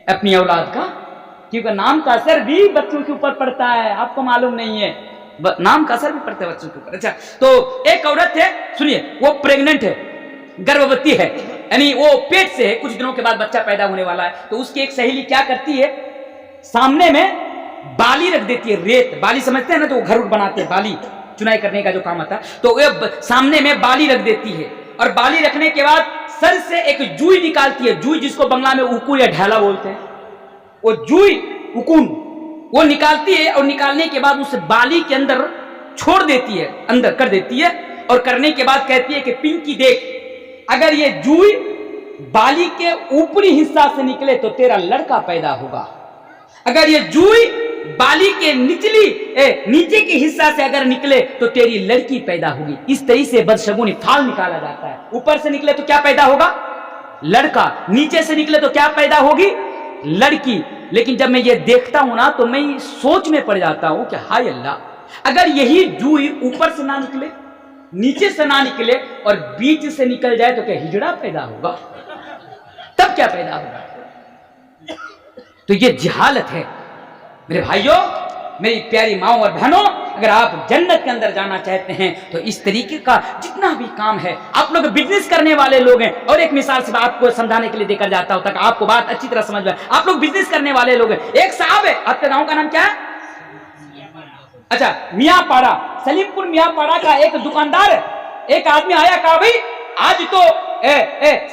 اپنی اولاد کا، کیونکہ نام کا اثر بھی بچوں کے اوپر پڑتا ہے، آپ کو معلوم نہیں ہے، نام کا اثر بھی پڑتا ہے بچوں کے اوپر۔ اچھا، تو ایک عورت ہے، سنیے، وہ پریگننٹ ہے، گربھوتی ہے، یعنی وہ پیٹ سے ہے، کچھ دنوں کے بعد بچہ پیدا ہونے والا ہے، تو اس کی ایک سہیلی کیا کرتی ہے، سامنے میں بالی رکھ دیتی ہے، ریت بالی سمجھتے ہیں نا، تو وہ گھر بناتے ہیں، بالی چنائی کرنے کا جو کام آتا ہے، تو وہ سامنے میں بالی رکھ دیتی ہے، اور بالی رکھنے کے بعد سر سے ایک جوئی نکالتی ہے، جوئی جس کو بنگلہ میں اکو یا ڈھالا بولتے ہیں، وہ جوئی اکون وہ نکالتی ہے، اور نکالنے کے بعد اس بالی کے اندر چھوڑ دیتی ہے، اندر کر دیتی ہے، اور کرنے کے بعد کہتی ہے کہ پنکی دیکھ، اگر یہ جوئی بالی کے اوپری حصہ سے نکلے تو تیرا لڑکا پیدا ہوگا، اگر یہ جوئی بالی کے نیچے کے حصہ سے اگر نکلے تو تیری لڑکی پیدا ہوگی۔ اس طریقے سے بدشگونی پھال نکالا جاتا ہے، اوپر سے نکلے تو کیا پیدا ہوگا، لڑکا، نیچے سے نکلے تو کیا پیدا ہوگی، لڑکی۔ لیکن جب میں یہ دیکھتا ہوں نا تو میں سوچ میں پڑ جاتا ہوں کہ ہائے اللہ، اگر یہی جوئی اوپر سے نہ نکلے، نیچے سے نہ نکلے، اور بیچ سے نکل جائے تو کیا ہجڑا پیدا ہوگا، تب کیا پیدا ہوگا؟ تو یہ جہالت ہے میرے بھائیوں، میری پیاری ماؤں اور بہنوں، اگر آپ جنت کے اندر جانا چاہتے ہیں تو اس طریقے کا جتنا بھی کام ہے، آپ لوگ بزنس کرنے والے لوگ ہیں، اور ایک مثال سے آپ کو سمجھانے کے لیے دے کر جاتا ہوں تاکہ آپ کو بات اچھی طرح سمجھ میں، آپ لوگ بزنس کرنے والے لوگ ہیں، ایک صاحب ہے، آپ کے گاؤں کا نام کیا ہے؟ اچھا، میاں پاڑا، سلیم پور میاں پاڑا کا ایک دکاندار ہے، ایک آدمی آیا، کہا بھائی آج تو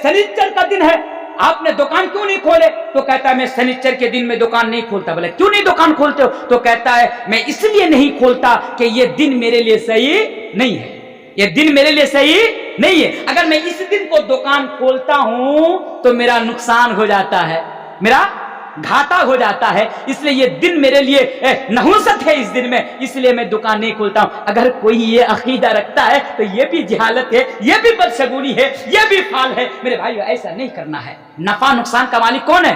سنیچر کا دن ہے، آپ نے دکان کیوں نہیں کھولے؟ تو کہتا ہے میں سنیچر کے دن میں دکان نہیں کھولتا۔ بولے کیوں نہیں دکان کھولتے ہو؟ تو کہتا ہے میں اس لیے نہیں کھولتا کہ یہ دن میرے لیے صحیح نہیں ہے، یہ دن میرے لیے صحیح نہیں ہے، اگر میں اس دن کو دکان کھولتا ہوں تو میرا نقصان ہو جاتا ہے، میرا گھاٹا ہو جاتا ہے، اس لیے یہ دن میرے لیے نحوست ہے، اس دن میں اس لیے میں دکان نہیں کھولتا ہوں۔ اگر کوئی یہ عقیدہ رکھتا ہے تو یہ بھی جہالت ہے، یہ بھی بدشگونی ہے، یہ بھی فال ہے میرے بھائیو، ایسا نہیں کرنا ہے۔ نفع نقصان کا مالک کون ہے؟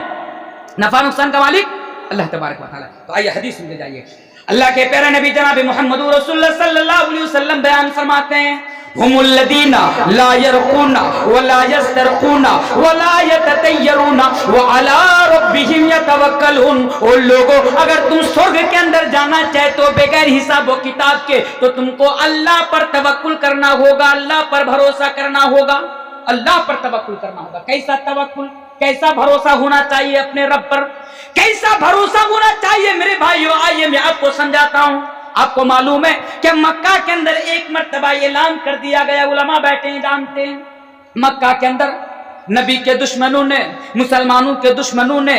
نفع نقصان کا مالک اللہ تبارک و تعالی۔ تو آئیے حدیث سنتے جائیے، اللہ کے پیارے نبی جناب محمد رسول اللہ صلی اللہ علیہ وسلم بیان فرماتے ہیں، ہم الذین لا یرقون ولا یسترقون ولا یتطیرون وعلی ربہم یتوکلون۔ اور لوگوں، اگر تم سرگ کے اندر جانا چاہے تو بغیر حساب و کتاب کے تو تم کو اللہ پر توکل کرنا ہوگا، اللہ پر بھروسہ کرنا ہوگا، اللہ پر توکل کرنا ہوگا۔ کیسا توکل، کیسا بھروسہ ہونا چاہیے اپنے رب پر، کیسا بھروسہ ہونا چاہیے میرے بھائیو؟ آئیے میں آپ کو سمجھاتا ہوں۔ آپ کو معلوم ہے کہ مکہ کے اندر ایک مرتبہ اعلان کر دیا گیا، علماء بیٹھے ہیں جانتے ہیں، مکہ کے اندر نبی کے دشمنوں نے، مسلمانوں کے دشمنوں نے